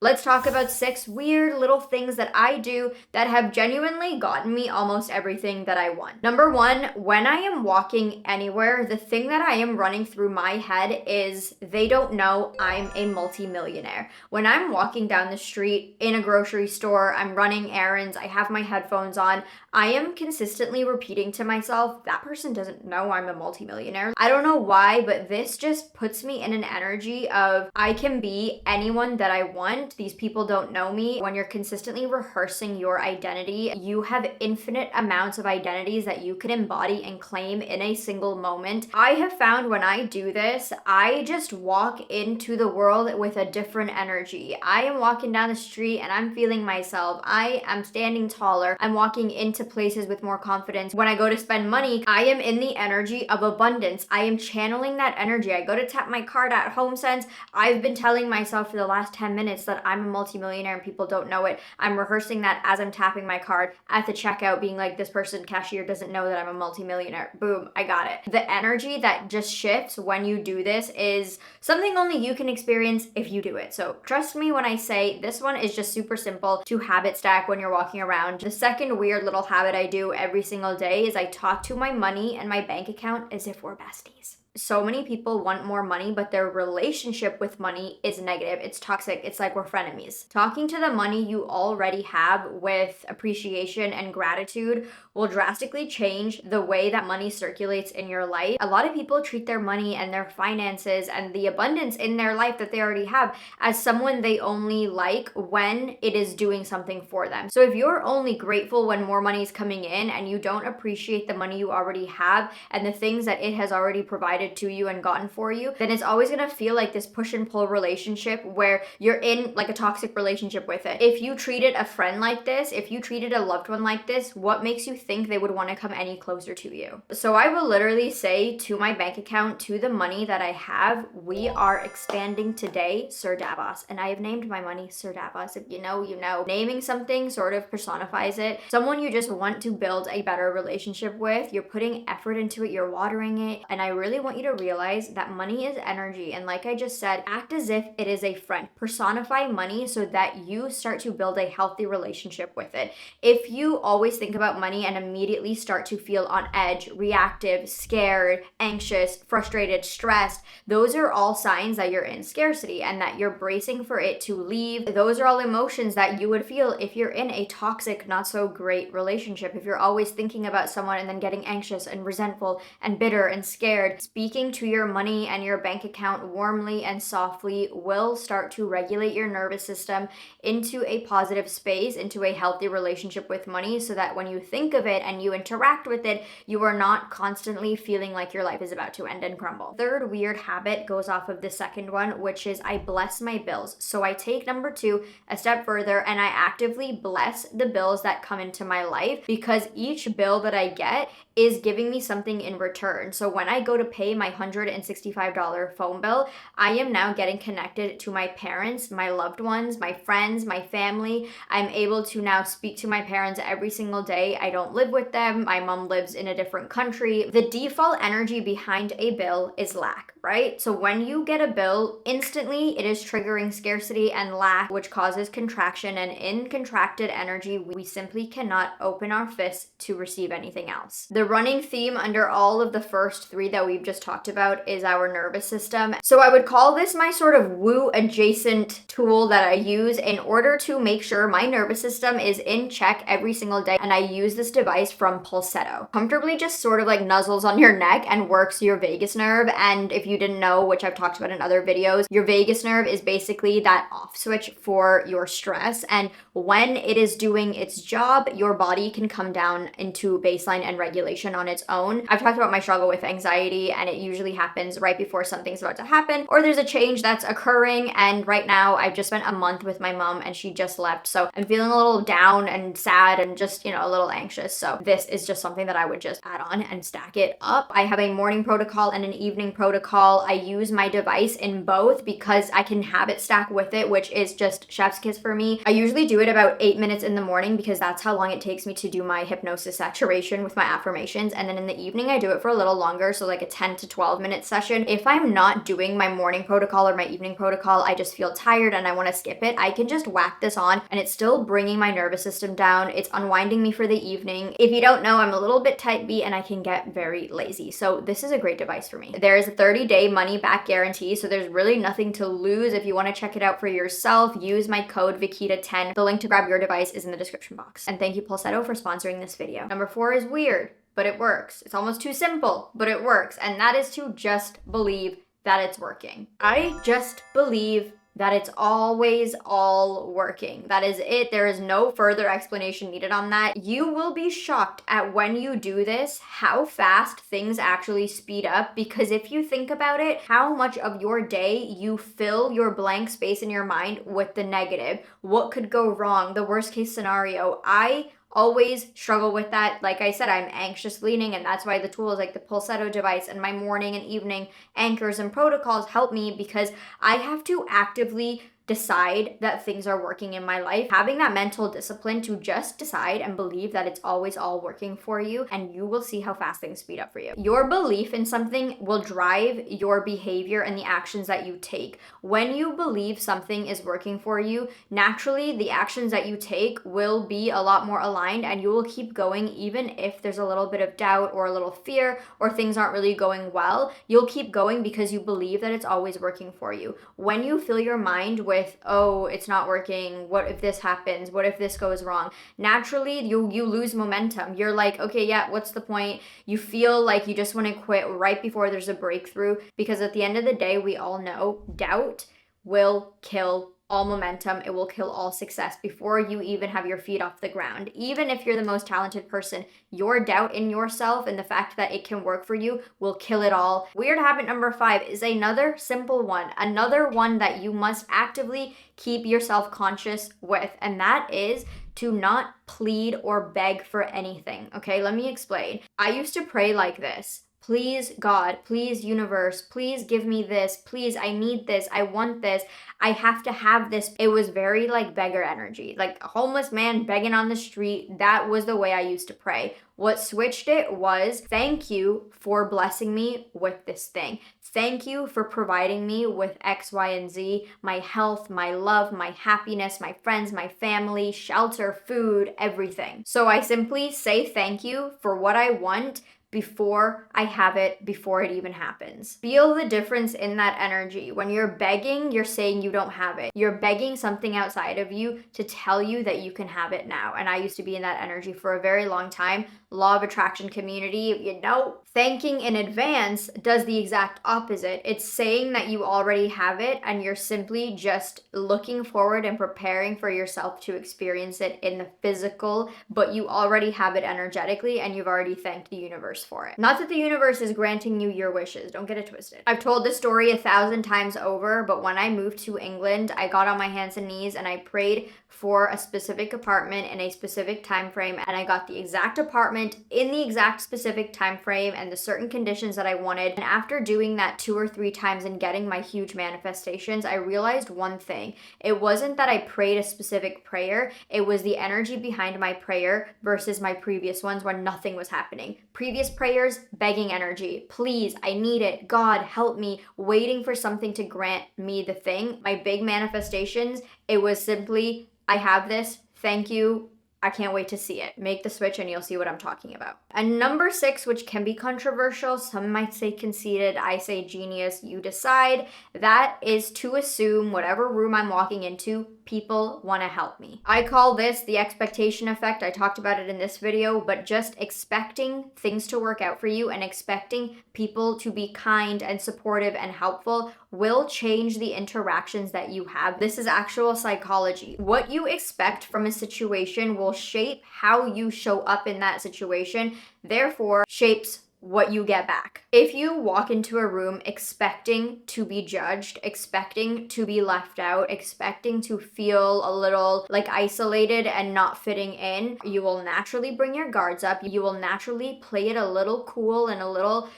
Let's talk about 6 weird little things that I do that have genuinely gotten me almost everything that I want. Number 1, when I am walking anywhere, the thing that I am running through my head is they don't know I'm a multimillionaire. When I'm walking down the street, in a grocery store, I'm running errands, I have my headphones on, I am consistently repeating to myself, that person doesn't know I'm a multimillionaire. I don't know why, but this just puts me in an energy of I can be anyone that I want. These people don't know me. When you're consistently rehearsing your identity, you have infinite amounts of identities that you can embody and claim in a single moment. I have found when I do this, I just walk into the world with a different energy. I am walking down the street and I'm feeling myself. I am standing taller. I'm walking into places with more confidence. When I go to spend money, I am in the energy of abundance. I am channeling that energy. I go to tap my card at HomeSense. I've been telling myself for the last 10 minutes that I'm a multimillionaire and people don't know it. I'm rehearsing that as I'm tapping my card at the checkout, being like, this person, cashier, doesn't know that I'm a multimillionaire. Boom, I got it. The energy that just shifts when you do this is something only you can experience if you do it. So trust me when I say this one is just super simple to habit stack when you're walking around. The second weird little habit I do every single day is I talk to my money and my bank account as if we're besties. So many people want more money, but their relationship with money is negative. It's toxic. It's like we're frenemies. Talking to the money you already have with appreciation and gratitude will drastically change the way that money circulates in your life. A lot of people treat their money and their finances and the abundance in their life that they already have as someone they only like when it is doing something for them. So if you're only grateful when more money is coming in and you don't appreciate the money you already have and the things that it has already provided to you and gotten for you, then it's always going to feel like this push and pull relationship where you're in like a toxic relationship with it. If you treated a friend like this, if you treated a loved one like this, what makes you think they would want to come any closer to you? So I will literally say to my bank account, to the money that I have, we are expanding today, Sir Davos. And I have named my money Sir Davos. If you know, you know. Naming something sort of personifies it. Someone you just want to build a better relationship with. You're putting effort into it, you're watering it. And I really want you to realize that money is energy. And like I just said, act as if it is a friend. Personify money so that you start to build a healthy relationship with it. If you always think about money and immediately start to feel on edge, reactive, scared, anxious, frustrated, stressed, those are all signs that you're in scarcity and that you're bracing for it to leave. Those are all emotions that you would feel if you're in a toxic, not so great relationship. If you're always thinking about someone and then getting anxious and resentful and bitter and scared, speaking to your money and your bank account warmly and softly will start to regulate your nervous system into a positive space, into a healthy relationship with money, so that when you think of it and you interact with it, you are not constantly feeling like your life is about to end and crumble. Third weird habit goes off of the second one, which is I bless my bills. So I take number 2 a step further and I actively bless the bills that come into my life, because each bill that I get is giving me something in return. So when I go to pay my $165 phone bill, I am now getting connected to my parents, my loved ones, my friends, my family. I'm able to now speak to my parents every single day. I don't live with them. My mom lives in a different country. The default energy behind a bill is lack, right? So when you get a bill, instantly it is triggering scarcity and lack, which causes contraction. And in contracted energy, we simply cannot open our fists to receive anything else. The running theme under all of the first 3 that we've just talked about is our nervous system. So I would call this my sort of woo adjacent tool that I use in order to make sure my nervous system is in check every single day. And I use this device from Pulsetto. Comfortably just sort of like nuzzles on your neck and works your vagus nerve. And if you didn't know, which I've talked about in other videos, your vagus nerve is basically that off switch for your stress. And when it is doing its job, your body can come down into baseline and regulation on its own. I've talked about my struggle with anxiety, and it usually happens right before something's about to happen, or there's a change that's occurring. And right now I've just spent a month with my mom and she just left. So I'm feeling a little down and sad and just, a little anxious. So this is just something that I would just add on and stack it up. I have a morning protocol and an evening protocol. I use my device in both because I can habit stack with it, which is just chef's kiss for me. I usually do it about 8 minutes in the morning because that's how long it takes me to do my hypnosis saturation with my affirmations. And then in the evening, I do it for a little longer. So like a 10 to 12-minute session. If I'm not doing my morning protocol or my evening protocol, I just feel tired and I want to skip it, I can just whack this on and it's still bringing my nervous system down. It's unwinding me for the evening. If you don't know, I'm a little bit type B and I can get very lazy. So this is a great device for me. There is a 30-day money back guarantee, so there's really nothing to lose. If you want to check it out for yourself, use my code Vikita10. The link to grab your device is in the description box. And thank you Pulsetto for sponsoring this video. Number 4 is weird, but it works. It's almost too simple, but it works. And that is to just believe that it's working. I just believe that it's always all working. That is it. There is no further explanation needed on that. You will be shocked at when you do this, how fast things actually speed up. Because if you think about it, how much of your day you fill your blank space in your mind with the negative. What could go wrong? The worst case scenario. I always struggle with that. Like I said, I'm anxious leaning, and that's why the tools like the Pulsetto device and my morning and evening anchors and protocols help me, because I have to actively decide that things are working in my life. Having that mental discipline to just decide and believe that it's always all working for you, and you will see how fast things speed up for you. Your belief in something will drive your behavior and the actions that you take. When you believe something is working for you, naturally the actions that you take will be a lot more aligned, and you will keep going even if there's a little bit of doubt or a little fear or things aren't really going well. You'll keep going because you believe that it's always working for you. When you fill your mind with, oh, it's not working, what if this happens, what if this goes wrong, naturally you lose momentum. You're like, okay, yeah, what's the point? You feel like you just want to quit right before there's a breakthrough, because at the end of the day, we all know doubt will kill all momentum. It will kill all success before you even have your feet off the ground. Even if you're the most talented person, your doubt in yourself and the fact that it can work for you will kill it all. Weird habit number 5 is another simple one, another one that you must actively keep yourself conscious with, and that is to not plead or beg for anything. Okay, let me explain. I used to pray like this. Please, God, please, universe, please give me this. Please, I need this. I want this. I have to have this. It was very like beggar energy, like a homeless man begging on the street. That was the way I used to pray. What switched it was, thank you for blessing me with this thing. Thank you for providing me with X, Y, and Z, my health, my love, my happiness, my friends, my family, shelter, food, everything. So I simply say thank you for what I want before I have it, before it even happens. Feel the difference in that energy. When you're begging, you're saying you don't have it. You're begging something outside of you to tell you that you can have it now. And I used to be in that energy for a very long time. Law of attraction community, you know, thanking in advance does the exact opposite. It's saying that you already have it and you're simply just looking forward and preparing for yourself to experience it in the physical, but you already have it energetically and you've already thanked the universe for it. Not that the universe is granting you your wishes, don't get it twisted. I've told this story 1,000 times over, but when I moved to England, I got on my hands and knees and I prayed for a specific apartment in a specific time frame, and I got the exact apartment in the exact specific time frame and the certain conditions that I wanted. And after doing that 2 or 3 times and getting my huge manifestations, I realized one thing. It wasn't that I prayed a specific prayer, it was the energy behind my prayer versus my previous ones when nothing was happening. Previous prayers, begging energy. Please, I need it. God, help me. Waiting for something to grant me the thing. My big manifestations, it was simply, I have this, thank you, I can't wait to see it. Make the switch and you'll see what I'm talking about. And number 6, which can be controversial, some might say conceited, I say genius, you decide, that is to assume whatever room I'm walking into, people want to help me. I call this the expectation effect. I talked about it in this video, but just expecting things to work out for you and expecting people to be kind and supportive and helpful will change the interactions that you have. This is actual psychology. What you expect from a situation will shape how you show up in that situation, therefore shapes what you get back. If you walk into a room expecting to be judged, expecting to be left out, expecting to feel a little like isolated and not fitting in, you will naturally bring your guards up. You will naturally play it a little cool and a little,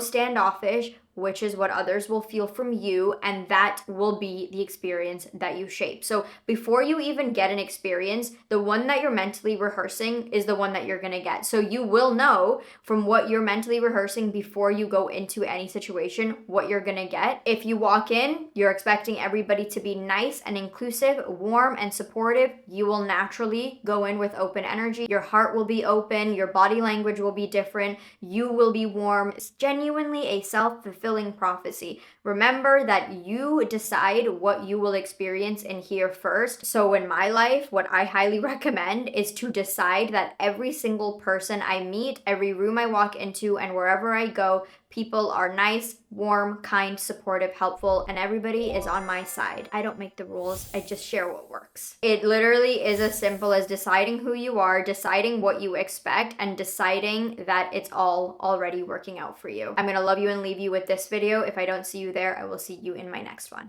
standoffish, which is what others will feel from you, and that will be the experience that you shape. So before you even get an experience, the one that you're mentally rehearsing is the one that you're gonna get. So you will know from what you're mentally rehearsing before you go into any situation what you're gonna get. If you walk in, you're expecting everybody to be nice and inclusive, warm and supportive, you will naturally go in with open energy. Your heart will be open, your body language will be different, you will be warm. It's genuinely a self-fulfilling prophecy. Remember that you decide what you will experience in here first. So in my life, what I highly recommend is to decide that every single person I meet, every room I walk into, and wherever I go, people are nice, warm, kind, supportive, helpful, and everybody is on my side. I don't make the rules, I just share what works. It literally is as simple as deciding who you are, deciding what you expect, and deciding that it's all already working out for you. I'm gonna love you and leave you with this video. If I don't see you there, I will see you in my next one.